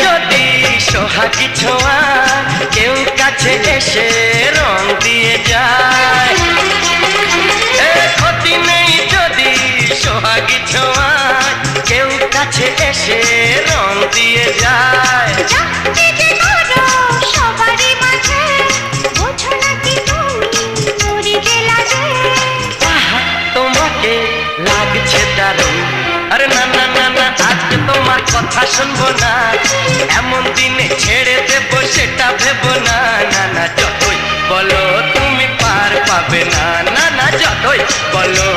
যদি সোহাগী ছোঁয়া কেউ কাছে এসে রং দিয়ে যায়, ক্ষতি নেই যদি সোহাগী ছোঁয়া কেউ কাছে এসে রং দিয়ে যায়। তোমাকে লাগছে দারুণ, আরে না না না না আজকে তোমার কথা শুনবো না, এমন দিনে ছেড়ে দেবো সেটা ভেবো না। না না যতই বলো তুমি পার পাবে না, না না যতই বলো